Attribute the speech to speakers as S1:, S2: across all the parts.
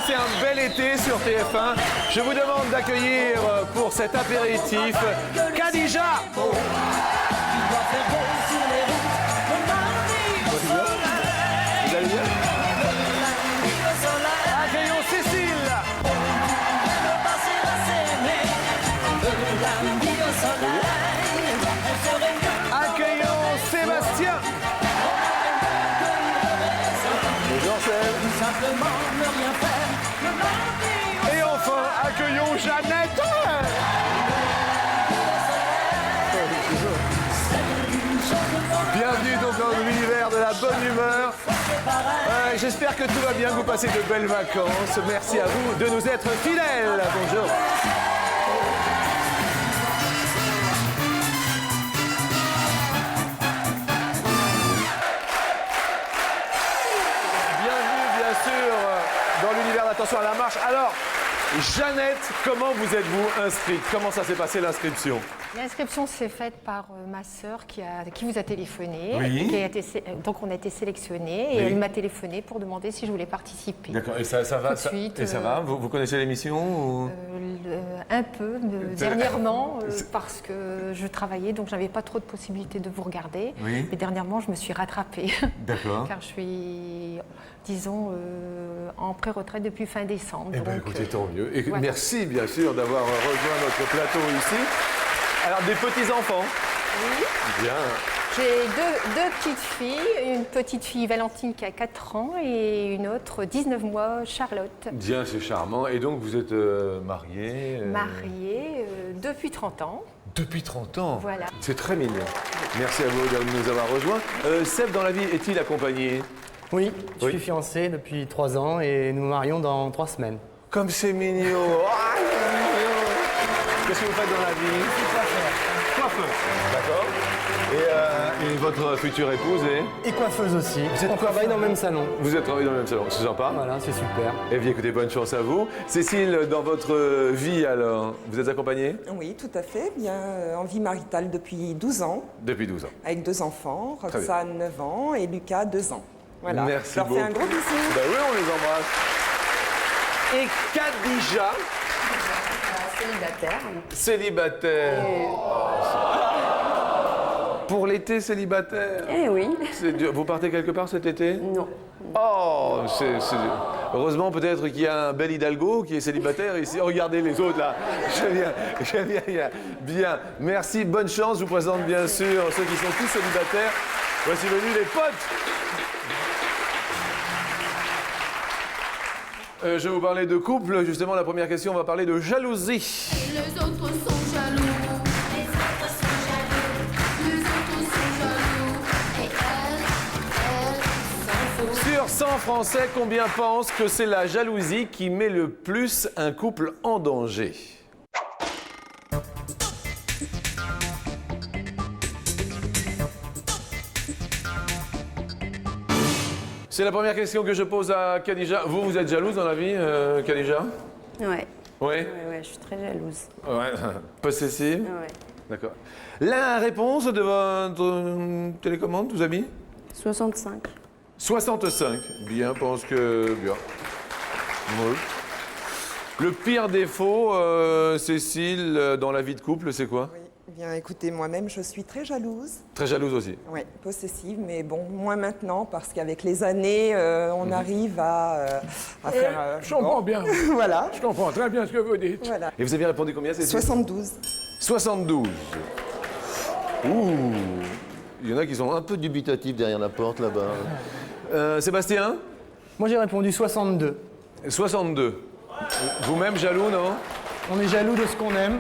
S1: passer un bel été sur TF1. Je vous demande d'accueillir pour cet apéritif Khadija. Vous allez bien? Accueillons Cécile. Accueillons Sébastien. Bonjour Seb. Et enfin, accueillons Jeannette. Bienvenue donc dans l'univers de la bonne humeur. J'espère que tout va bien, que vous passez de belles vacances. Merci à vous de nous être fidèles. Bonjour. Dans l'univers d'Attention à la marche. Alors, Jeannette, comment vous êtes-vous inscrite? Comment ça s'est passé l'inscription?
S2: L'inscription s'est faite par ma sœur qui vous a téléphoné.
S1: Oui.
S2: Donc on a été sélectionnés et
S1: Oui.
S2: elle m'a téléphoné pour demander si je voulais participer.
S1: D'accord, et ça va?
S2: Tout de suite,
S1: Et ça va? Vous connaissez l'émission ou...
S2: Un peu, dernièrement, parce que je travaillais, donc je n'avais pas trop de possibilités de vous regarder.
S1: Oui.
S2: Mais dernièrement, je me suis rattrapée.
S1: D'accord.
S2: Car je suis, disons, en pré-retraite depuis fin décembre.
S1: Eh bien,
S2: donc,
S1: écoutez, tant mieux. Et
S2: voilà.
S1: merci, bien sûr, d'avoir rejoint notre plateau ici. Alors, des petits-enfants?
S2: Oui.
S1: Bien.
S2: J'ai deux petites filles, une petite fille Valentine qui a 4 ans et une autre 19 mois, Charlotte.
S1: Bien, c'est charmant. Et donc, vous êtes mariée?
S2: Mariée depuis 30 ans.
S1: Depuis 30 ans?
S2: Voilà.
S1: C'est très mignon. Merci à vous de nous avoir rejoints. Seb, dans la vie, est-il accompagné?
S3: Oui, je suis fiancé depuis 3 ans et nous nous marions dans 3 semaines.
S1: Comme c'est mignon. Ah, c'est mignon. Qu'est-ce que vous faites dans la vie? Coiffeur. D'accord. Et votre future épouse est?
S3: Et coiffeuse aussi. On travaille dans le même salon.
S1: Vous êtes travaillé dans le même salon, c'est sympa.
S3: Voilà, c'est super.
S1: Eh bien, écoutez, bonne chance à vous. Cécile, dans votre vie, alors, vous êtes accompagnée?
S4: Oui, tout à fait. Bien, en vie maritale depuis 12 ans,
S1: Depuis 12 ans.
S4: avec 2 enfants,
S1: Très bien.
S4: Roxane 9 ans et Lucas 2 ans. Voilà.
S1: Merci
S4: Je leur fais un
S1: beaucoup.
S4: gros bisou.
S1: Ben oui, on les embrasse. Et Khadija,
S2: Célibataire.
S1: célibataire. Pour l'été, célibataire.
S5: Eh oui.
S1: C'est dur. Vous partez quelque part cet été?
S5: Non.
S1: Oh, heureusement peut-être qu'il y a un bel Hidalgo qui est célibataire ici. Regardez les autres là. J'aime bien. Bien. Merci, bonne chance. Je vous présente bien sûr ceux qui sont tous célibataires. Voici venus les potes. Je vais vous parler de couple. Justement, la première question, on va parler de jalousie.
S6: Les autres sont jaloux. Les autres sont jaloux. Les autres sont jaloux. Et elle s'en fout.
S1: Sur 100 Français, combien pensent que c'est la jalousie qui met le plus un couple en danger? C'est la première question que je pose à Khadija. Vous êtes jalouse dans la vie, Khadija?
S5: Ouais.
S1: Oui?
S5: Ouais, je suis très jalouse.
S1: Ouais. Possessive?
S5: Ouais.
S1: D'accord. La réponse de votre télécommande, tous amis?
S5: 65.
S1: 65. Bien, pense que... Bien. Oui. Le pire défaut, Cécile, dans la vie de couple, c'est quoi?
S4: Oui. Bien, écoutez, moi-même, je suis très jalouse.
S1: Très jalouse aussi.
S4: Oui, possessive, mais bon, moins maintenant, parce qu'avec les années, on arrive à faire...
S7: Je comprends bien.
S4: Voilà.
S7: Je comprends très bien ce que vous dites.
S4: Voilà.
S1: Et vous avez répondu combien, Cécile?
S4: 72.
S1: 72. Ouh. Il y en a qui sont un peu dubitatifs derrière la porte, là-bas. Sébastien?
S3: Moi, j'ai répondu 62.
S1: 62. Vous-même jaloux, non?
S3: On est jaloux de ce qu'on aime.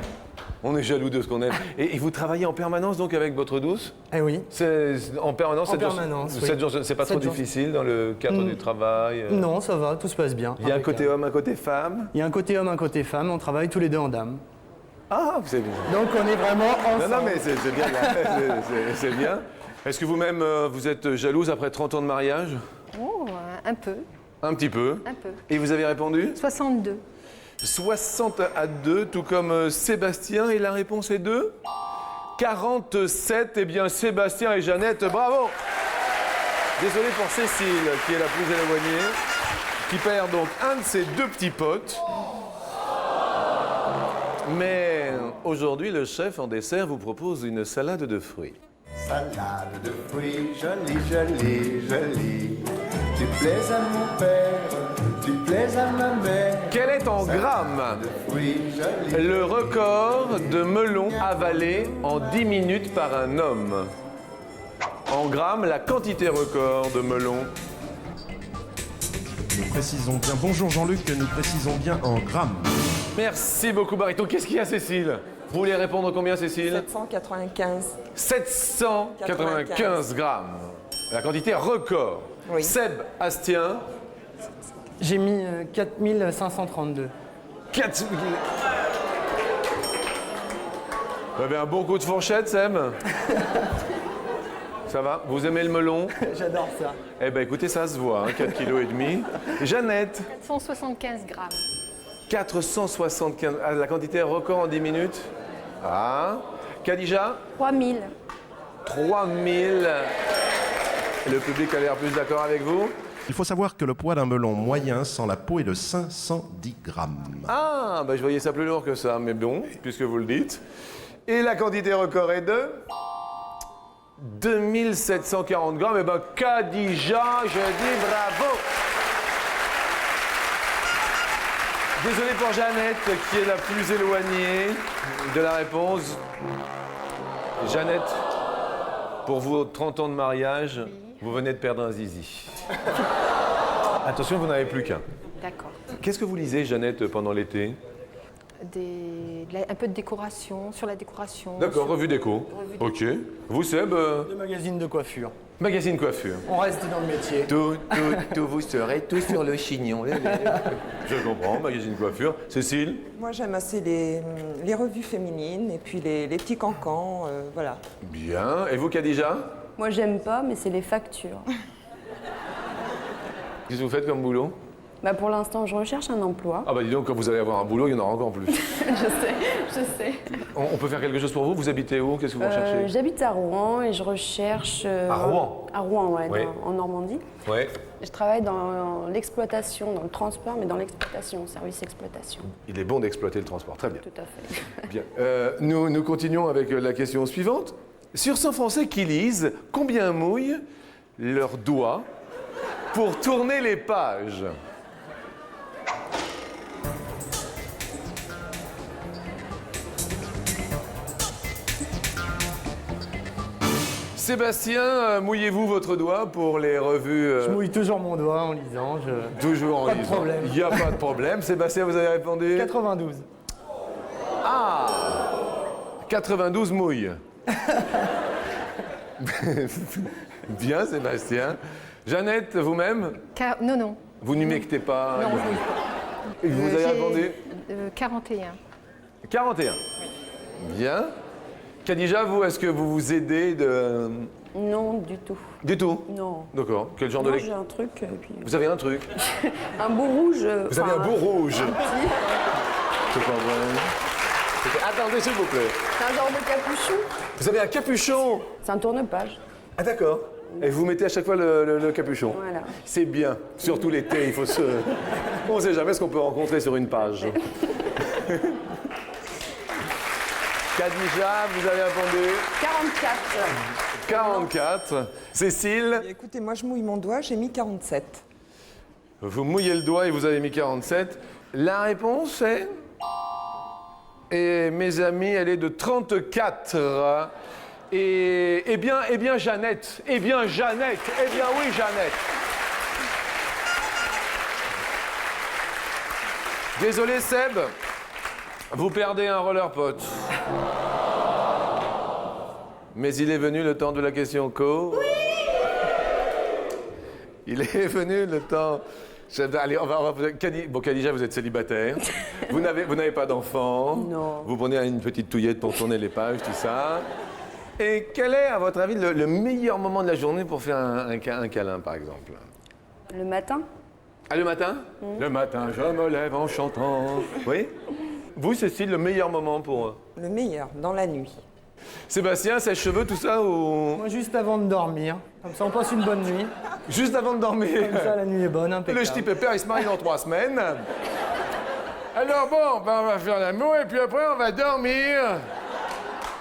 S1: On est jaloux de ce qu'on aime. Et vous travaillez en permanence, donc, avec votre douce?
S3: Eh oui.
S1: C'est en permanence?
S3: En
S1: 7 jours-
S3: permanence, oui.
S1: 7 jours, c'est pas trop
S3: 7 jours.
S1: difficile dans le cadre du travail?
S3: Non, ça va, tout se passe bien.
S1: Il y a un côté homme, un côté femme?
S3: Il y a un côté homme, un côté femme. On travaille tous les deux en dame.
S1: Ah, c'est bien.
S3: Donc, on est vraiment ensemble.
S1: Non, mais c'est bien. C'est bien. Est-ce que vous-même, vous êtes jalouse après 30 ans de mariage?
S2: Oh, un peu,
S1: Un petit peu.
S2: un peu.
S1: Et vous avez répondu?
S2: 62.
S1: 60 à 2, tout comme Sébastien. Et la réponse est 2? 47. Eh bien, Sébastien et Jeannette, bravo! Désolé pour Cécile, qui est la plus éloignée. qui perd donc un de ses deux petits potes. Mais aujourd'hui, le chef en dessert vous propose une salade de fruits.
S7: Salade de fruits, jolie, jolie, jolie. Tu plais à mon père, tu plais à ma mère.
S1: Quel est en grammes
S7: Fruits, jolie.
S1: le record de melons avalés en 10 minutes par un homme? En grammes, la quantité record de melons.
S8: Nous précisons bien, bonjour Jean-Luc, nous précisons bien en grammes.
S1: Merci beaucoup, Barito. Qu'est-ce qu'il y a, Cécile? Vous voulez répondre combien, Cécile?
S4: 795.
S1: 795 grammes. La quantité record.
S4: Oui.
S1: Seb, Astien,
S3: J'ai mis 4532.
S1: 4 000. Vous avez un bon coup de fourchette, Seb? Ça va? Vous aimez le melon?
S3: J'adore ça.
S2: Euh,
S1: Eh ben écoutez, ça se voit, hein, 4,5 kg. Jeannette,
S2: 475 grammes.
S1: 475. Ah, la quantité record en 10 minutes? Ah. Khadija?
S5: 3000.
S1: 3000. Le public a l'air plus d'accord avec vous?
S8: Il faut savoir que le poids d'un melon moyen sans la peau est de 510 grammes.
S1: Ah, bah je voyais ça plus lourd que ça, mais bon, puisque vous le dites. Et la quantité record est de 2740 grammes. Et ben Khadija, je dis bravo. Désolé pour Jeannette, qui est la plus éloignée de la réponse. Jeannette, pour vos 30 ans de mariage, vous venez de perdre un zizi. Attention, vous n'avez plus qu'un.
S2: D'accord.
S1: Qu'est-ce que vous lisez, Jeannette, pendant l'été?
S2: Un peu de décoration, sur la décoration.
S1: D'accord,
S2: sur-
S1: revue déco. Ok. Vous, Seb,
S3: Le magazine de coiffure.
S1: magazine coiffure.
S3: On reste dans le métier.
S1: Tout, vous serez tout sur le chignon. Je comprends, magazine coiffure. Cécile?
S4: Moi, j'aime assez les revues féminines et puis les petits cancans, voilà.
S1: Bien. Et vous, Khadija?
S5: Moi, j'aime pas, mais c'est les factures.
S1: Qu'est-ce que vous faites comme boulot?
S5: Bah, pour l'instant, je recherche un emploi.
S1: Ah bah dis donc, quand vous allez avoir un boulot, il y en aura encore plus.
S5: Je sais.
S1: On peut faire quelque chose pour vous? Vous habitez où? Qu'est-ce que vous recherchez?
S5: J'habite à Rouen et je recherche...
S1: À Rouen?
S5: À Rouen, ouais,
S1: Oui.
S5: en Normandie.
S1: Ouais.
S5: Je travaille dans l'exploitation, dans le transport, mais dans l'exploitation, service exploitation.
S1: Il est bon d'exploiter le transport. Très bien.
S5: Tout à fait.
S1: Bien. Nous continuons avec la question suivante. Sur 100 Français qui lisent, combien mouillent leurs doigts pour tourner les pages? Sébastien, mouillez-vous votre doigt pour les revues?
S3: Je mouille toujours mon doigt en lisant.
S1: Toujours en
S3: Pas de
S1: lisant.
S3: problème.
S1: Il n'y a pas de problème. Sébastien, vous avez répondu?
S3: 92.
S1: Ah 92 mouilles. Bien, Sébastien. Jeannette, vous-même?
S2: Non.
S1: Vous n'humectez pas?
S2: Non, oui.
S1: Et vous avez répondu?
S2: 41.
S1: 41. Bien. Khadija, vous, est-ce que vous vous aidez de...
S5: Non, du tout.
S1: Du tout?
S5: Non.
S1: D'accord. Quel genre de
S5: Non,
S1: lecture?
S5: j'ai un truc, puis...
S1: Vous avez un truc?
S5: Un beau rouge.
S1: Vous avez un beau rouge.
S5: Un petit.
S1: C'est pas vrai. Attendez, s'il vous plaît.
S5: C'est un genre de capuchon.
S1: Vous avez un capuchon?
S5: C'est un tourne-page.
S1: Ah d'accord. Et vous mettez à chaque fois le capuchon.
S5: Voilà.
S1: C'est bien. Surtout l'été, il faut se... On ne sait jamais ce qu'on peut rencontrer sur une page. Khadija, vous avez répondu
S5: 44.
S1: 44. Cécile,
S4: Écoutez, moi, je mouille mon doigt, j'ai mis 47.
S1: vous mouillez le doigt et vous avez mis 47. La réponse est... Et mes amis, elle est de 34. Eh bien, Jeannette. Eh bien, oui, Jeannette. Désolé, Seb. Vous perdez un roller pote. Mais il est venu le temps de la question co. Oui. Il est venu le temps... Allez, on va bon, Khadija, vous êtes célibataire. Vous n'avez pas d'enfant.
S5: Non.
S1: Vous prenez une petite touillette pour tourner les pages, tout ça. Et quel est, à votre avis, le meilleur moment de la journée pour faire un câlin, par exemple?
S5: Le matin.
S1: Ah, le matin? Le matin, je me lève en chantant. Oui? Vous, Cécile, le meilleur moment pour...
S4: Le meilleur, dans la nuit.
S1: Sébastien, sèche-cheveux, tout ça ou...
S3: Moi, juste avant de dormir. Comme ça, on passe une bonne nuit.
S1: Juste avant de dormir.
S3: Comme ça, la nuit est bonne,
S1: Le
S3: impeccable.
S1: ch'ti pépère, il se marie dans 3 semaines.
S9: Alors bon, ben, on va faire l'amour et puis après on va dormir.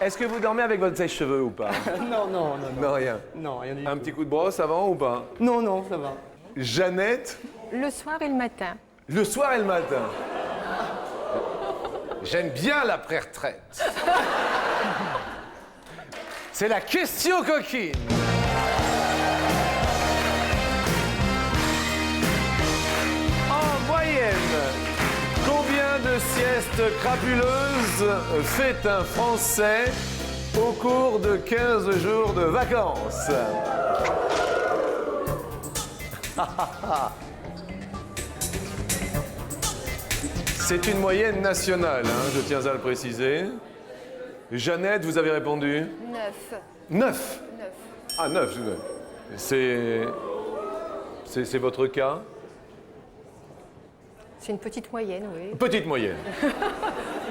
S1: Est-ce que vous dormez avec votre sèche-cheveux ou pas?
S3: Non, non, non, non.
S1: Non, rien.
S3: Non, rien du tout.
S1: Un petit coup de brosse avant ou pas?
S3: Non, non, ça va.
S1: Jeannette,
S2: Le soir et le matin.
S1: le soir et le matin.
S9: J'aime bien l'après-retraite. C'est la question coquine.
S1: En moyenne, combien de siestes crapuleuses fait un Français au cours de 15 jours de vacances? C'est une moyenne nationale, hein, je tiens à le préciser. Jeannette, vous avez répondu
S2: 9.
S1: 9.
S2: 9.
S1: Ah, 9. C'est votre cas?
S2: C'est une petite moyenne, oui.
S1: Petite moyenne.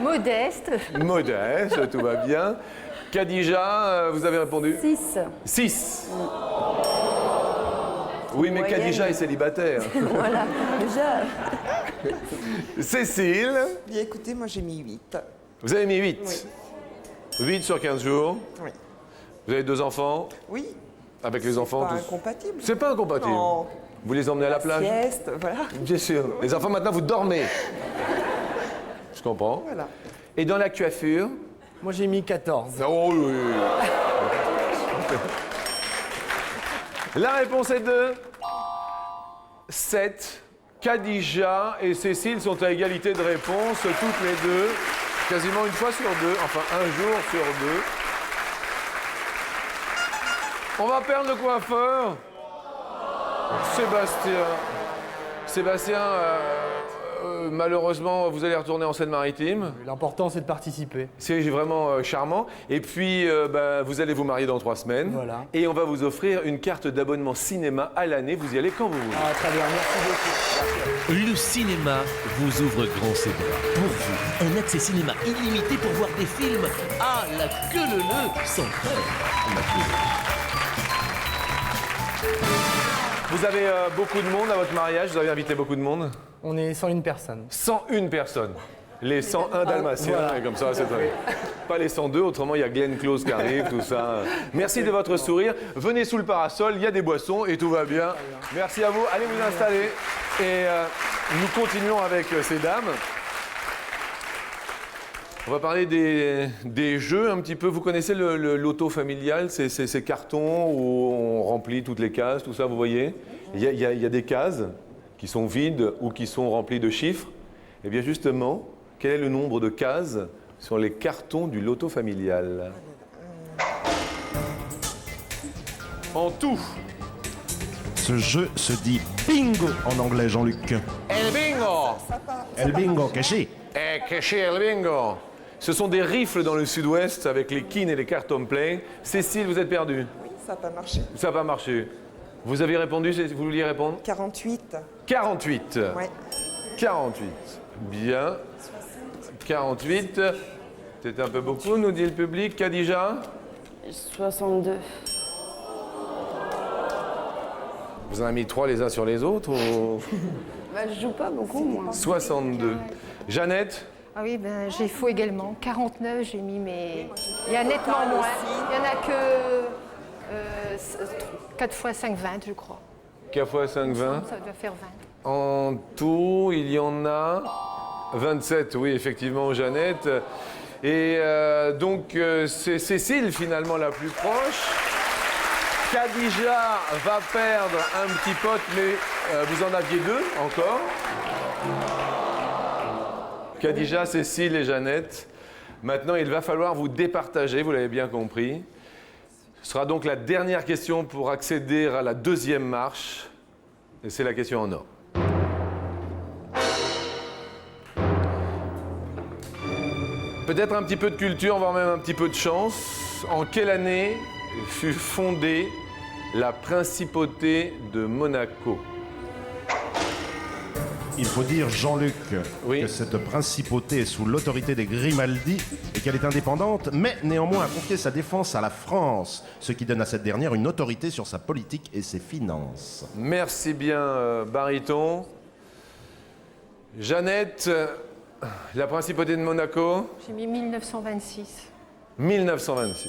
S2: Modeste.
S1: Modeste, tout va bien. Khadija, vous avez répondu
S5: 6.
S1: 6. Oui, mais
S5: Moyenne.
S1: Khadija est célibataire.
S5: Voilà, déjà.
S1: Cécile,
S4: Bien écoutez, moi j'ai mis 8.
S1: vous avez mis 8. 8 sur 15 jours.
S4: Oui.
S1: Vous avez 2 enfants.
S4: Oui.
S1: Avec les enfants,
S4: Pas
S1: tous.
S4: incompatible.
S1: C'est pas incompatible.
S4: Non.
S1: Vous les emmenez à la plage?
S4: Sieste, voilà.
S1: Bien sûr. Les enfants, maintenant, vous dormez. Je comprends.
S4: Voilà.
S1: Et dans la coiffure?
S3: Moi, j'ai mis 14.
S1: Oh, oui, oui, oui. La réponse est 2. 7. Khadija et Cécile sont à égalité de réponse, toutes les deux. Quasiment une fois sur 2, enfin un jour sur 2. On va perdre le coiffeur. Sébastien, malheureusement, vous allez retourner en Seine-Maritime.
S3: L'important, c'est de participer.
S1: C'est vraiment charmant. Et puis, vous allez vous marier dans 3 semaines.
S3: Voilà.
S1: Et on va vous offrir une carte d'abonnement cinéma à l'année. Vous y allez quand vous voulez.
S3: Ah, très bien, merci beaucoup.
S10: Le cinéma vous ouvre grand ses bras. Pour vous, un accès cinéma illimité pour voir des films à la queue leu sans peur.
S1: Vous avez beaucoup de monde à votre mariage. Vous avez invité beaucoup de monde.
S3: On est 101 personnes.
S1: 101 personnes. Les 101 Dalmatiens,
S3: voilà.
S1: et comme ça, c'est pas les 102, autrement il y a Glenn Close qui arrive, tout ça. Merci de votre sourire. Venez sous le parasol, il y a des boissons et tout va bien. Merci à vous, allez vous installer. Et nous continuons avec ces dames. On va parler des jeux un petit peu. Vous connaissez le loto familial, ces cartons où on remplit toutes les cases, tout ça, vous voyez? Il y a des cases qui sont vides ou qui sont remplies de chiffres. Eh bien justement, quel est le nombre de cases sur les cartons du loto familial? En tout.
S8: Ce jeu se dit bingo en anglais, Jean-Luc.
S1: El bingo.
S8: El bingo, caché.
S1: Que cher le bingo. Ce sont des rifles dans le sud-ouest avec les quines et les cartons pleins. Cécile, vous êtes perdue.
S4: Oui, ça n'a pas marché.
S1: Ça n'a pas marché. Vous avez répondu, vous vouliez répondre?
S4: 48.
S1: 48.
S4: Ouais.
S1: 48. Bien. 48. C'est un peu beaucoup, nous dit le public. Khadija?
S5: 62.
S1: Vous en avez mis 3 les uns sur les autres ou...
S5: Bah, je joue pas beaucoup, moi.
S1: 62. Jeannette?
S2: Ah oui, ben, j'ai faux également. 49, j'ai mis, mais il y a nettement moins. Il n'y en a que 4 fois 5, 20, je crois.
S1: 4 fois 5, 20.
S2: Ça doit faire 20.
S1: En tout, il y en a 27, oui, effectivement, Jeannette. Et donc, c'est Cécile, finalement, la plus proche. Khadija va perdre un petit pote, mais vous en aviez 2 encore. Khadija, Cécile et Jeannette. Maintenant, il va falloir vous départager, vous l'avez bien compris. Ce sera donc la dernière question pour accéder à la 2e marche. Et c'est la question en or. Peut-être un petit peu de culture, voire même un petit peu de chance. En quelle année fut fondée la principauté de Monaco?
S8: Il faut dire, Jean-Luc,
S1: Oui.
S8: que cette principauté est sous l'autorité des Grimaldi et qu'elle est indépendante, mais néanmoins a confié sa défense à la France, ce qui donne à cette dernière une autorité sur sa politique et ses finances.
S1: Merci bien, baryton. Jeannette, la principauté de Monaco,
S2: J'ai mis 1926.
S1: 1926.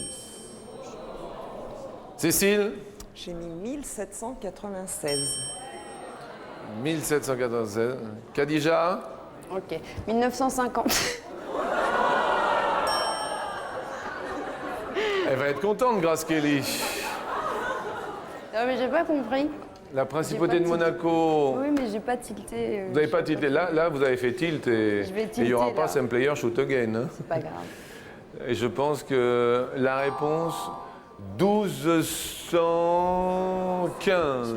S1: Cécile,
S4: J'ai mis 1796.
S1: 1796. Khadija,
S5: Ok. 1950.
S1: elle va être contente, Grace Kelly.
S5: Non, mais j'ai pas compris.
S1: La principauté
S5: J'ai
S1: de
S5: pas
S1: Monaco.
S5: Oui, mais j'ai pas tilté.
S1: Vous n'avez pas tilté. Là, vous avez fait tilt et
S5: Je vais
S1: et il n'y aura
S5: tilter,
S1: pas
S5: là.
S1: Same Player Shoot Again. Hein.
S5: C'est pas grave.
S1: Et je pense que la réponse, 1215.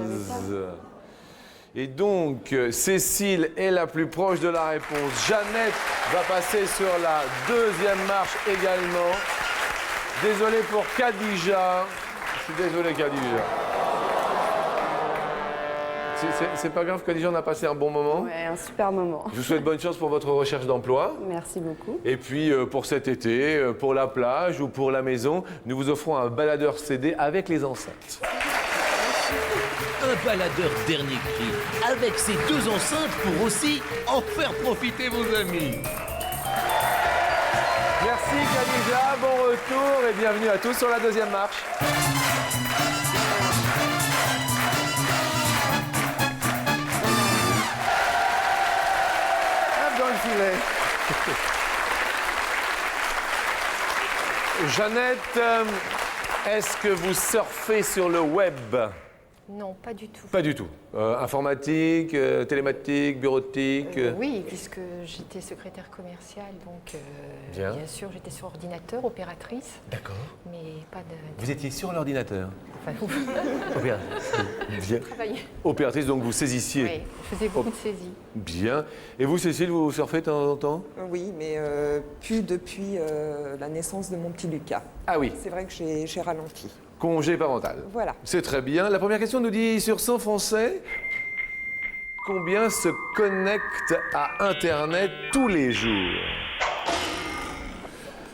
S1: Et donc, Cécile est la plus proche de la réponse. Jeannette va passer sur la deuxième marche également. Désolé pour Khadija. Je suis désolé, Khadija. C'est pas grave, Khadija, on a passé un bon moment.
S5: Ouais, un super moment.
S1: Je vous souhaite bonne chance pour votre recherche d'emploi.
S5: Merci beaucoup.
S1: Et puis pour cet été, pour la plage ou pour la maison, nous vous offrons un baladeur CD avec les enceintes.
S10: Un baladeur dernier cri, avec ses 2 enceintes pour aussi en faire profiter vos amis.
S1: Merci Khadija, bon retour et bienvenue à tous sur la deuxième marche. Hop dans le filet. Jeannette, est-ce que vous surfez sur le web?
S2: Non, pas du tout.
S1: Pas du tout. Informatique, télématique, bureautique.
S2: Oui, puisque j'étais secrétaire commerciale, donc
S1: Bien.
S2: bien sûr j'étais sur ordinateur, opératrice,
S1: D'accord.
S2: mais pas de
S1: Vous étiez sur l'ordinateur.
S2: enfin,
S1: Opératrice. Bien.
S2: travailler.
S1: Opératrice, donc vous saisissiez.
S2: Oui, je faisais beaucoup de saisies.
S1: Bien. Et vous, Cécile, vous surfez de temps en temps?
S4: Oui, mais plus depuis la naissance de mon petit Lucas.
S1: Ah oui,
S4: C'est vrai que j'ai ralenti.
S1: congé parental.
S4: Voilà.
S1: C'est très bien. La première question nous dit sur 100 Français, combien se connectent à Internet tous les jours?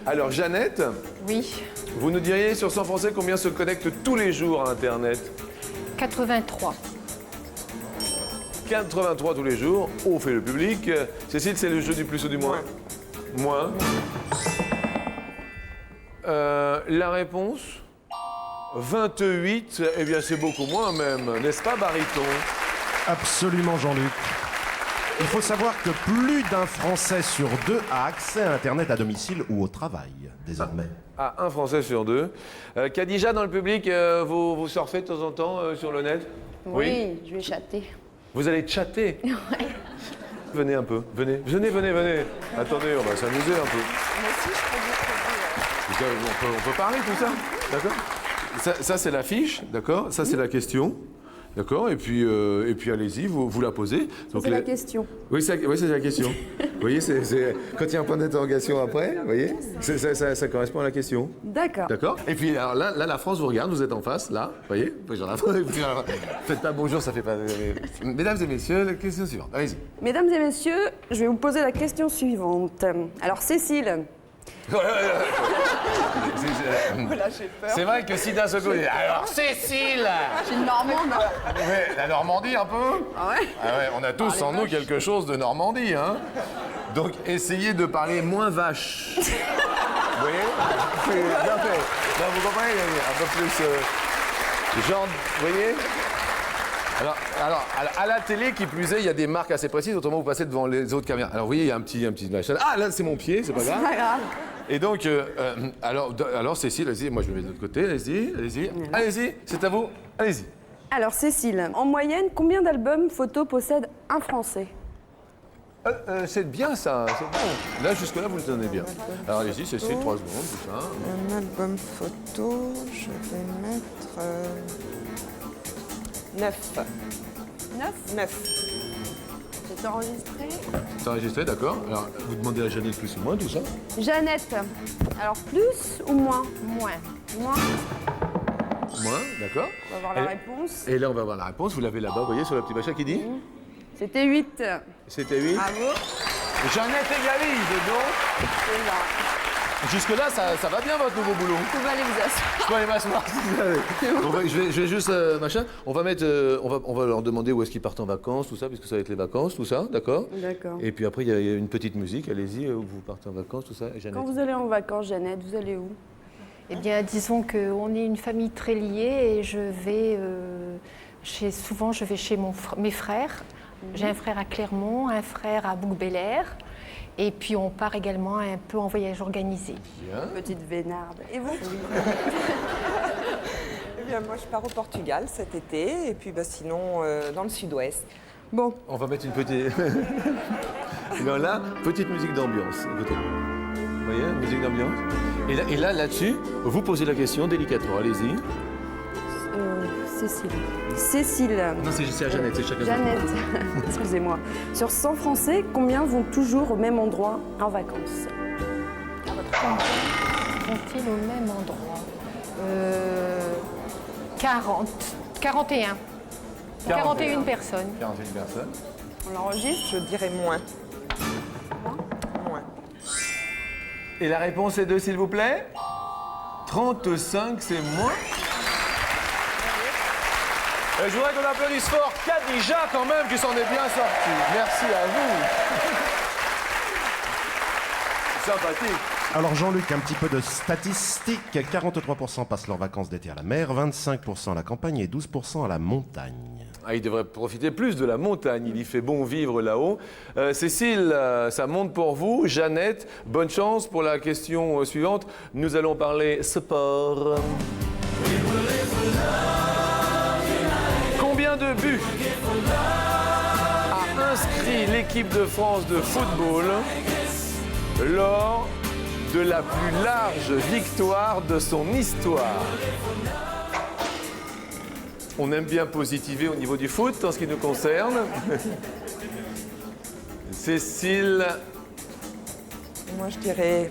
S1: Alors, Jeannette,
S2: Oui,
S1: vous nous diriez sur 100 Français combien se connectent tous les jours à Internet?
S2: 83.
S1: 83 tous les jours. On fait le public. Cécile, c'est le jeu du plus ou du moins? Moins. La réponse 28, eh bien c'est beaucoup moins même, n'est-ce pas baryton?
S8: Absolument, Jean-Luc. Il faut savoir que plus d'un Français sur 2 a accès à Internet à domicile ou au travail, désormais.
S1: Ah, un Français sur 2. Khadija, dans le public, vous surfez de temps en temps sur le net?
S5: Oui, je vais chatter.
S1: Vous allez chatter? Venez un peu, venez. Attendez, on va s'amuser un peu. On peut parler tout ça, d'accord? Ça c'est la fiche, d'accord? Ça c'est la question, d'accord? Et puis allez-y, vous la posez. Donc,
S5: C'est la question.
S1: Oui, c'est la question. Vous voyez, quand il y a un point d'interrogation après, vous voyez, ça correspond à la question.
S5: D'accord.
S1: D'accord? Et puis alors là, la France vous regarde, vous êtes en face, là, vous voyez? Faites pas bonjour, ça fait pas... Mesdames et messieurs, la question suivante, allez-y.
S5: Mesdames et messieurs, je vais vous poser la question suivante. Alors, Cécile,
S1: C'est vrai que si d'un seul coup, alors Cécile!
S5: je suis une Normande.
S1: Ouais, la Normandie un peu?
S5: Ah ouais?
S1: Ah ouais, on a tous en nous quelque chose de Normandie, hein? Donc essayez de parler moins vache. Vous voyez? C'est bien fait. Non, vous comprenez? Un peu plus... genre, vous voyez? Alors, à la télé, qui plus est, il y a des marques assez précises, autrement vous passez devant les autres caméras. Alors, vous voyez, il y a un petit machin. Ah, là, c'est mon pied, c'est pas grave.
S5: Pas grave.
S1: Et donc, alors Cécile, allez-y, moi je me mets de l'autre côté, allez-y. Allez-y, c'est à vous, allez-y.
S5: Alors, Cécile, en moyenne, combien d'albums photos possède un Français?
S1: C'est bien ça, c'est bon. Là, jusque-là, vous le tenez bien. Alors, allez-y, Cécile, 3 secondes, tout ça.
S4: Un album photo, je vais mettre 9. 9.
S5: C'est enregistré.
S1: C'est enregistré, d'accord. Alors, vous demandez à Jeannette plus ou moins, tout ça.
S5: Jeannette, alors plus ou moins?
S2: Moins.
S5: Moins.
S1: Moins, d'accord.
S5: On va voir la réponse.
S1: Et là, on va voir la réponse. Vous l'avez là-bas, vous voyez, sur le petit machin qui dit
S5: C'était 8.
S1: C'était 8.
S5: Bravo.
S1: Jeannette égalise, donc.
S5: C'est là.
S1: Jusque-là, ça va bien votre nouveau boulot.
S5: Vous pouvez aller vous asseoir.
S1: Je peux aller m'asseoir si vous avez. Je vais juste, machin. On va mettre, on va leur demander où est-ce qu'ils partent en vacances, tout ça, puisque ça va être les vacances, tout ça, d'accord?
S5: D'accord.
S1: Et puis après, il y a une petite musique. Allez-y, où vous partez en vacances, tout ça. Et Jeannette.
S5: Quand vous allez en vacances, Jeannette, vous allez où?
S2: Eh bien, disons qu'on est une famille très liée et je vais souvent je vais chez mes frères. J'ai un frère à Clermont, un frère à Bouc-Bel-Air. Et puis on part également un peu en voyage organisé.
S1: Bien.
S5: Petite vénarde. Et vous?
S4: Eh bien, moi, je pars au Portugal cet été, et puis sinon, dans le sud-ouest.
S5: Bon.
S1: On va mettre une petite. Non, là, petite musique d'ambiance. Écoutez. Vous voyez, musique d'ambiance. Et là, là-dessus, vous posez la question délicatement. Allez-y.
S5: Cécile. Cécile.
S1: Non, c'est à Jeannette, c'est chacun.
S5: Jeannette, excusez-moi. Sur 100 Français, combien vont toujours au même endroit en vacances?
S2: Vont-ils au même endroit 40. 41. 41 personnes.
S1: 41 personnes.
S5: On l'enregistre?
S4: Je dirais moins. Moins.
S1: Et la réponse est 2, s'il vous plaît. 35, c'est moins. Je voudrais qu'on applaudisse fort Khadija quand même, qui s'en est bien sortie. Merci à vous. Sympathique.
S8: Alors Jean-Luc, un petit peu de statistiques. 43% passent leurs vacances d'été à la mer, 25% à la campagne et 12% à la montagne.
S1: Ah, il devrait profiter plus de la montagne, il y fait bon vivre là-haut. Cécile, ça monte pour vous. Jeannette, bonne chance pour la question suivante. Nous allons parler sport. Combien de buts a inscrit l'équipe de France de football lors de la plus large victoire de son histoire? On aime bien positiver au niveau du foot en ce qui nous concerne. Cécile.
S4: Moi, je dirais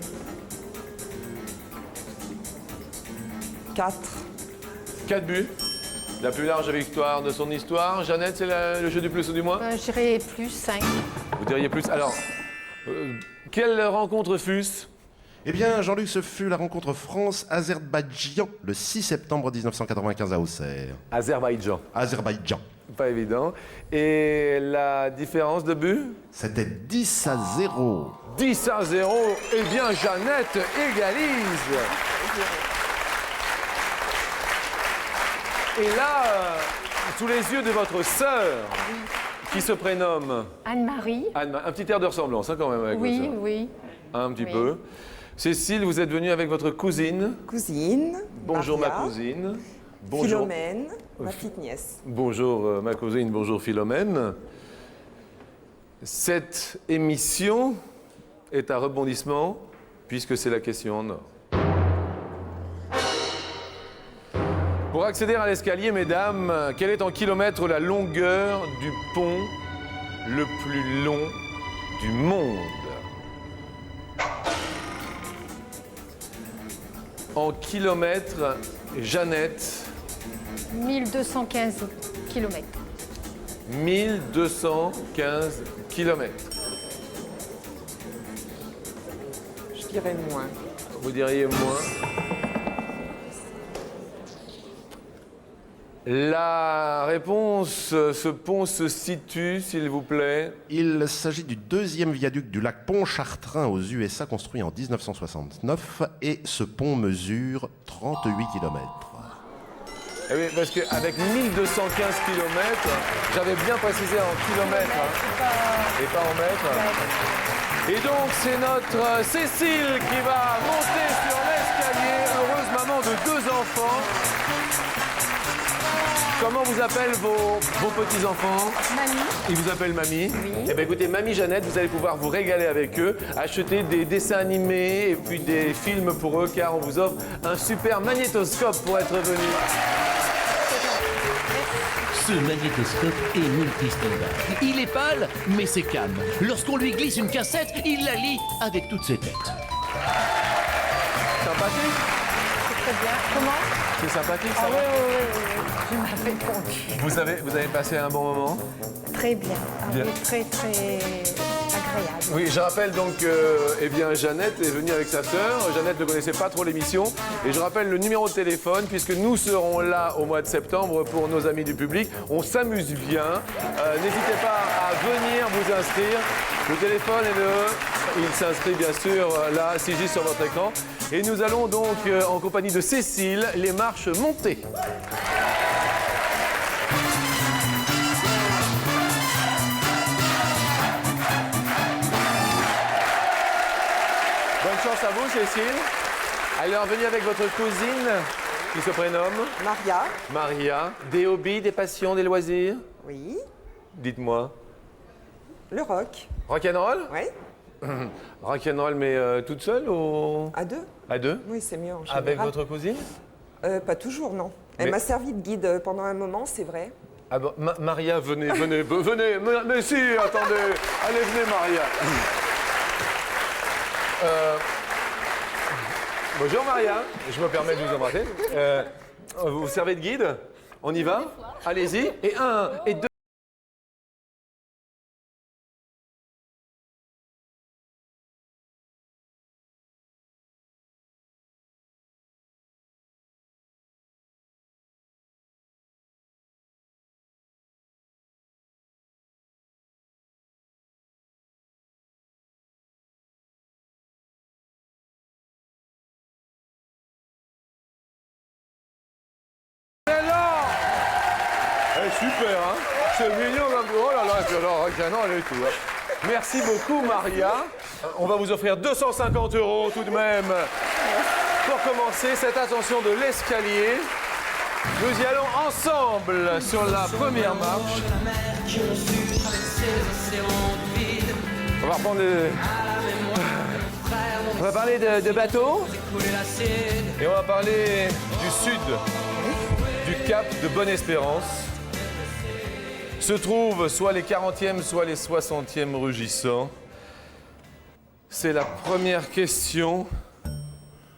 S4: 4.
S1: 4 buts. La plus large victoire de son histoire. Jeannette, c'est le jeu du plus ou du moins?
S2: Je dirais plus 5.
S1: Vous diriez plus. Alors, quelle rencontre fût-ce?
S8: Eh bien, Jean-Luc, ce fut la rencontre France-Azerbaïdjan le 6 septembre 1995 à Auxerre.
S1: Azerbaïdjan.
S8: Azerbaïdjan.
S1: Pas évident. Et la différence de but?
S8: C'était 10-0.
S1: 10-0. Eh bien, Jeannette égalise. Et là, sous les yeux de votre sœur, qui se prénomme
S2: Anne-Marie.
S1: Un petit air de ressemblance, hein, quand même, avec votre
S2: Oui,
S1: sœur.
S2: oui.
S1: Un petit
S2: Oui.
S1: peu. Cécile, vous êtes venue avec votre cousine.
S4: Cousine.
S1: Bonjour
S4: Maria,
S1: ma cousine. Bonjour.
S4: Philomène, ma petite nièce.
S1: Bonjour ma cousine, bonjour Philomène. Cette émission est un rebondissement puisque c'est la question en or. Pour accéder à l'escalier, mesdames, quelle est en kilomètres la longueur du pont le plus long du monde? En kilomètres, Jeannette.
S2: 1215 km.
S1: 1215 km.
S4: Je dirais moins.
S1: Vous diriez moins. La réponse, ce pont se situe, s'il vous plaît.
S8: Il s'agit du deuxième viaduc du lac Pontchartrain aux USA, construit en 1969, et ce pont mesure 38 km.
S1: Eh oui, parce qu'avec 1215 km, j'avais bien précisé en kilomètres et pas en mètres. Et donc, c'est notre Cécile qui va monter sur l'escalier, heureuse maman de 2 enfants. Comment vous appellent vos petits-enfants?
S2: Mamie.
S1: Ils vous appellent Mamie?
S2: Oui.
S1: Eh bien écoutez, Mamie Jeannette, vous allez pouvoir vous régaler avec eux, acheter des dessins animés et puis des films pour eux, car on vous offre un super magnétoscope pour être venu.
S10: Ce magnétoscope est multistandard. Il est pâle, mais c'est calme. Lorsqu'on lui glisse une cassette, il la lit avec toutes ses têtes.
S1: Sympathique?
S2: C'est très bien. Comment?
S1: C'est sympathique, ça
S2: Ah
S1: va?
S2: oui. je m'a répondu.
S1: Vous avez passé un bon moment?
S2: Très bien,
S1: Bien.
S2: oui, très agréable.
S1: Oui, je rappelle donc eh bien, Jeannette est venue avec sa sœur. Jeannette ne connaissait pas trop l'émission. Et je rappelle le numéro de téléphone, puisque nous serons là au mois de septembre pour nos amis du public. On s'amuse bien. N'hésitez pas à venir vous inscrire. Le téléphone il s'inscrit bien sûr là, 6J sur votre écran. Et nous allons donc, en compagnie de Cécile, les marches monter. Bonne chance à vous, Cécile. Alors, venez avec votre cousine, qui se prénomme
S4: Maria.
S1: Maria. Des hobbies, des passions, des loisirs?
S4: Oui.
S1: Dites-moi.
S4: Le rock.
S1: Rock'n'roll?
S4: Oui.
S1: Rock'n'roll, mais toute seule ou
S4: À deux.
S1: à deux?
S4: Oui, c'est mieux en général.
S1: Avec votre cousine?
S4: Pas toujours, non. Elle
S1: Mais-
S4: m'a servi de guide pendant un moment, c'est vrai.
S1: Ah bon, Maria, venez. Mais si, attendez. Allez, venez, Maria. Bonjour, Maria. Je me permets de vous embrasser. Vous vous servez de guide? On y va? Allez-y. Et 1, et 2. Super, hein? C'est mignon comme... Oh là là, et puis alors, rock'n'roll et tout. Hein. Merci beaucoup, Maria. On va vous offrir 250 € tout de même. Pour commencer, cette ascension de l'escalier. Nous y allons ensemble sur la première marche. On va reprendre On va parler de bateau. Et on va parler du sud, du cap de Bonne-Espérance. Se trouvent soit les 40e, soit les 60e rugissants. C'est la première question.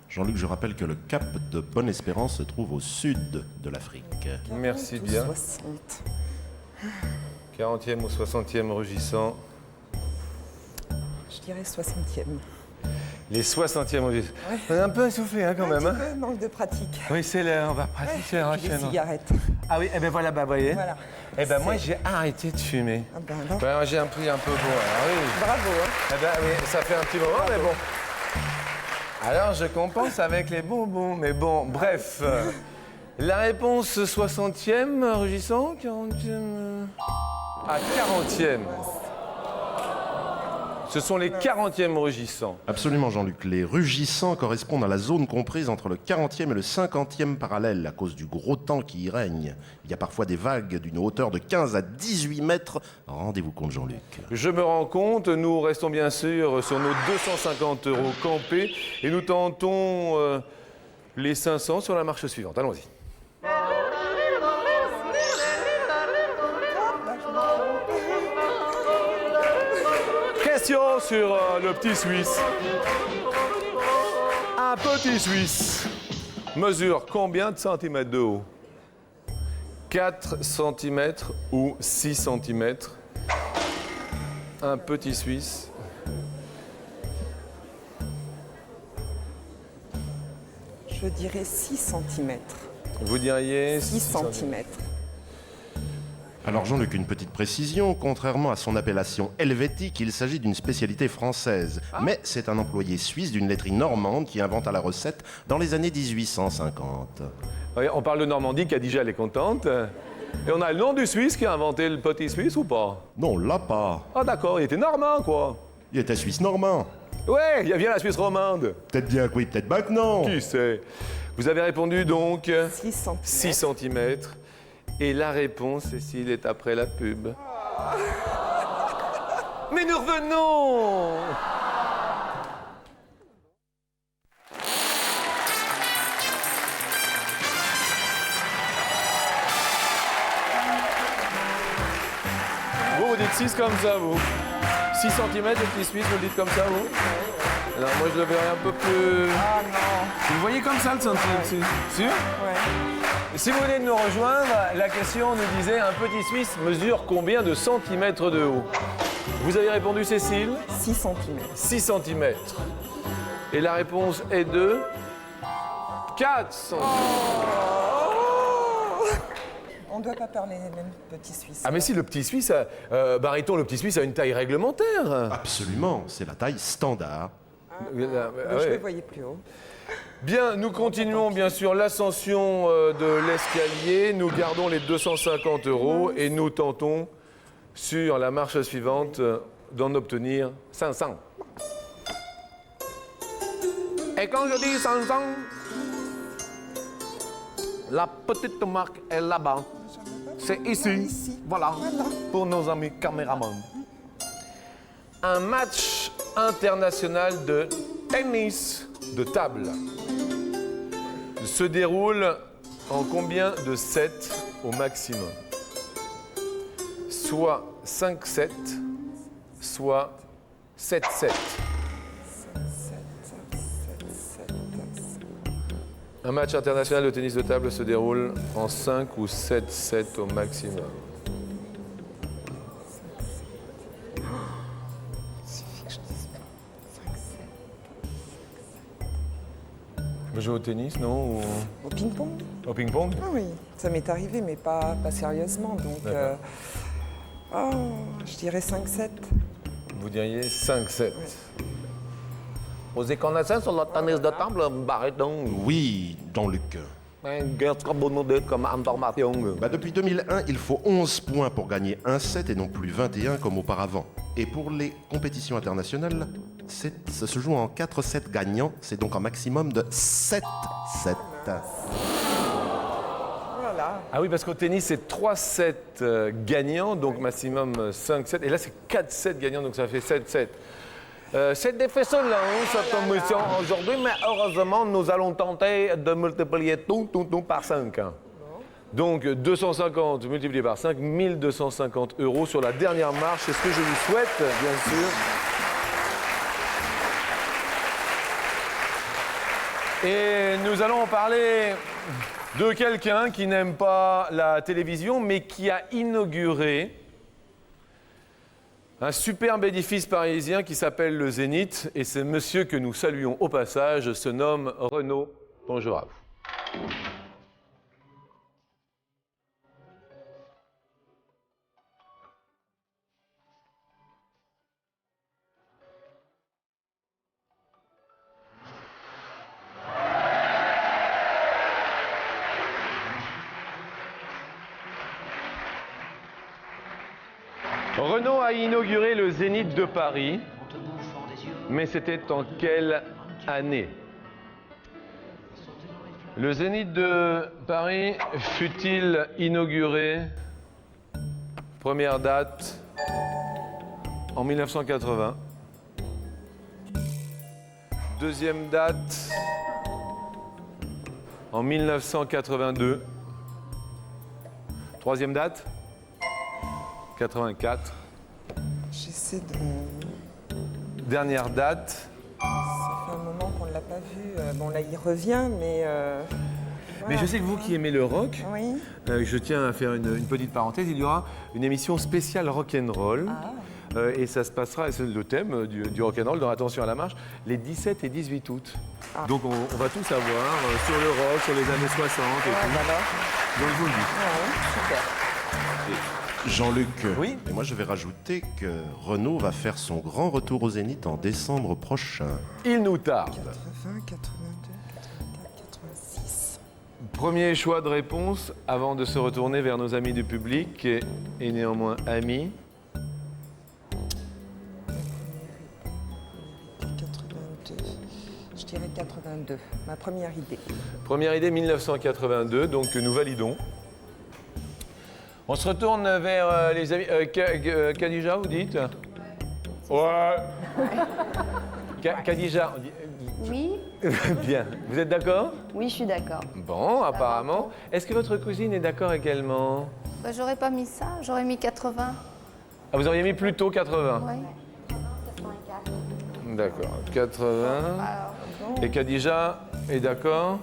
S8: Jean-Luc, je rappelle que le cap de Bonne-Espérance se trouve au sud de l'Afrique.
S1: Merci bien.
S4: 60.
S1: 40e ou 60e rugissants.
S4: Je dirais 60e.
S1: Les 60e rugissants. On est un peu essoufflé hein, quand même.
S4: Un
S1: Hein.
S4: petit peu, manque de pratique.
S1: Oui, c'est l'heure, on va pratiquer.
S4: Ouais, puis des cigarettes.
S1: Ah oui, eh ben voilà, bah voyez.
S4: Voilà.
S1: Eh ben moi j'ai arrêté de fumer.
S4: Ah ben non.
S1: Ouais, j'ai un peu bon. Alors, oui.
S4: Bravo. Hein.
S1: Eh ben oui, ça fait un petit moment, mais bon. Alors je compense avec les bonbons, mais bon, bref. La réponse 60e, rugissant, 40e. Ah, 40e. Ce sont les 40e rugissants.
S8: Absolument, Jean-Luc. Les rugissants correspondent à la zone comprise entre le 40e et le 50e parallèle à cause du gros temps qui y règne. Il y a parfois des vagues d'une hauteur de 15 à 18 mètres. Rendez-vous compte, Jean-Luc.
S1: Je me rends compte, nous restons bien sûr sur nos 250 € campés et nous tentons les 500 sur la marche suivante. Allons-y. Question sur le petit Suisse. Un petit Suisse mesure combien de centimètres de haut? 4 cm ou 6 cm? Un petit Suisse.
S4: Je dirais 6 cm.
S1: Vous diriez
S4: 6 cm.
S8: Alors Jean-Luc, une petite précision, contrairement à son appellation helvétique, il s'agit d'une spécialité française. Mais c'est un employé suisse d'une laiterie normande qui inventa la recette dans les années 1850.
S1: Oui, on parle de Normandie, Khadija elle est contente. Et on a le nom du Suisse qui a inventé le petit Suisse ou pas?
S8: Non, là pas.
S1: Ah d'accord, il était normand quoi.
S8: Il était suisse normand.
S1: Ouais, il y a bien la Suisse romande.
S8: Peut-être bien que oui, peut-être maintenant.
S1: Qui sait? Vous avez répondu donc
S4: 6 cm.
S1: 6 cm. Et la réponse, Cécile, est après la pub. Mais nous revenons! Vous dites 6 comme ça, vous. 6 cm, le petit Suisse, vous le dites comme ça, vous? Alors moi, je le verrais un peu plus...
S4: Ah non.
S1: Vous le voyez comme ça, le centimètre? Sûr?
S4: Ouais.
S1: Si vous venez de nous rejoindre, la question nous disait un petit Suisse mesure combien de centimètres de haut? Vous avez répondu, Cécile?
S4: 6 cm.
S1: 6 cm. Et la réponse est de 4 cm.
S4: On ne doit pas parler des mêmes petits Suisses.
S1: Ah mais si, le petit Suisse, Bariton, le petit Suisse a une taille réglementaire.
S8: Absolument, c'est la taille standard.
S4: Je le voyais plus haut.
S1: Bien, nous continuons bien sûr l'ascension de l'escalier. Nous gardons les 250 € et nous tentons sur la marche suivante d'en obtenir 500. Et quand je dis 500, la petite marque est là-bas. C'est ici. Voilà, pour nos amis caméramans. Un match international de tennis de table se déroule en combien de sets au maximum? Soit 5-7, soit 7-7. Un match international de tennis de table se déroule en 5 ou 7-7 au maximum. Vous jouez au tennis, non?
S4: Au ping-pong?
S1: Au ping-pong?
S4: Ah oui, ça m'est arrivé, mais pas sérieusement. Donc, je dirais 5-7.
S1: Vous diriez 5-7. Vous êtes connaissez sur le tennis de table, Bariton?
S8: Oui, Jean-Luc.
S1: Comme information.
S8: Depuis 2001, il faut 11 points pour gagner un set et non plus 21 comme auparavant. Et pour les compétitions internationales, ça se joue en 4 sets gagnants. C'est donc un maximum de 7 sets.
S4: Voilà.
S1: Ah oui, parce qu'au tennis, c'est 3 sets gagnants, donc maximum 5 sets. Et là, c'est 4 sets gagnants, donc ça fait 7 sets. C'est difficile, cette mission aujourd'hui, mais heureusement, nous allons tenter de multiplier tout par 5. Donc, 250 multiplié par 5, 1250 € sur la dernière marche. C'est ce que je vous souhaite, bien sûr. Et nous allons parler de quelqu'un qui n'aime pas la télévision, mais qui a inauguré un superbe édifice parisien qui s'appelle le Zénith. Et ce monsieur que nous saluons au passage se nomme Renaud. Bonjour à vous. Renaud a inauguré le Zénith de Paris, mais c'était en quelle année? Le Zénith de Paris fut-il inauguré, première date, en 1980, deuxième date, en 1982, troisième date, 84.
S4: J'essaie de...
S1: Dernière date.
S4: Ça fait un moment qu'on ne l'a pas vu. Bon, là, il revient, mais...
S1: Mais je sais que vous qui aimez le rock,
S4: Oui.
S1: je tiens à faire une petite parenthèse. Il y aura une émission spéciale rock'n'roll. Et ça se passera, et c'est le thème du rock'n'roll dans Attention à la marche, les 17 et 18 août. Donc on va tout savoir sur le rock, sur les années 60 et tout. Donc je vous le dis.
S4: Super.
S8: Jean-Luc,
S1: Oui.
S8: et moi je vais rajouter que Renaud va faire son grand retour au Zénith en décembre prochain.
S1: Il nous tarde.
S4: 80, 82, 84, 86.
S1: Premier choix de réponse avant de se retourner vers nos amis du public et néanmoins amis.
S4: 82. Je dirais 82. Ma première idée.
S1: Première idée 1982, donc nous validons. On se retourne vers les amis. Khadija, vous dites? Ouais. Khadija, on dit...
S11: Oui,
S1: Bien. Vous êtes d'accord?
S11: oui, je suis d'accord.
S1: Bon, apparemment. Est-ce que votre cousine est d'accord également?
S11: Bah, j'aurais pas mis ça, j'aurais mis 80.
S1: Ah, vous auriez mis plutôt 80?
S11: Ouais.
S1: D'accord. 80. Et Khadija est d'accord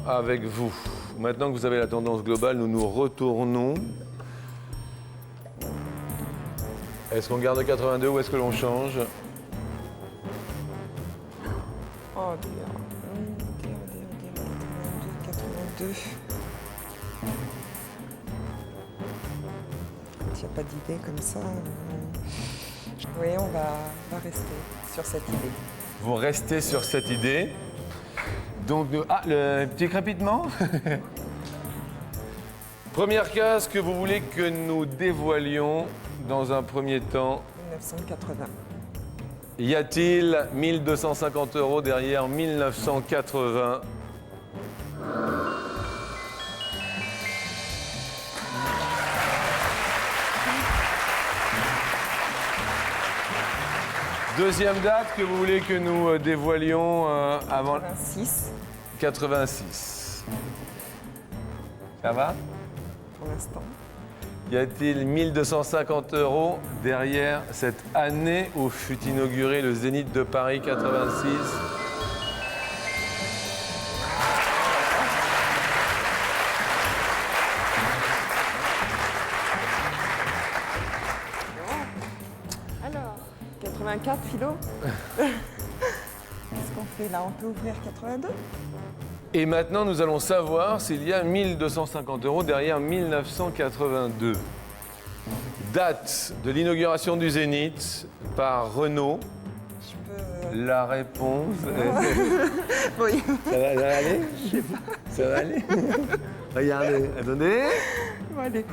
S1: avec vous? maintenant que vous avez la tendance globale, nous nous retournons. Est-ce qu'on garde 82 ou est-ce que l'on change?
S4: Oh, dear. 82. Il n'y a pas d'idée comme ça. Oui, on va rester sur cette idée.
S1: Vous restez sur cette idée. Donc, ah, le petit crépitement. Première case que vous voulez que nous dévoilions dans un premier temps.
S4: 1980.
S1: Y a-t-il 1250 € derrière 1980? Deuxième date que vous voulez que nous dévoilions avant
S4: 86
S1: 86. Ça va?
S4: pour l'instant.
S1: Y a-t-il 1250 € derrière cette année où fut inauguré le Zénith de Paris 86?
S4: Alors, 84, Philo. Qu'est-ce qu'on fait là? On peut ouvrir 82?
S1: Et maintenant, nous allons savoir s'il y a 1250 € derrière 1982. Date de l'inauguration du Zénith par Renault. La réponse est...
S4: Oui.
S1: Ça va aller? Je sais pas. Ça va aller? Regardez, attendez.
S4: Bon, allez.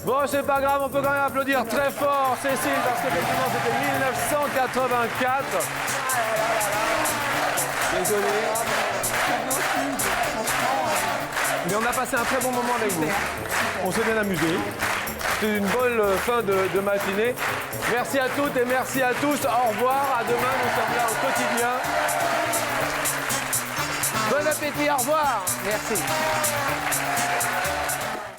S1: Bon, c'est pas grave, on peut quand même applaudir très fort Cécile, parce qu'effectivement, c'était 1984. Désolé. Mais on a passé un très bon moment avec vous. On s'est bien amusé. C'était une bonne fin de matinée. Merci à toutes et merci à tous. Au revoir. À demain, nous sommes là au quotidien. Bon appétit, au revoir. Merci.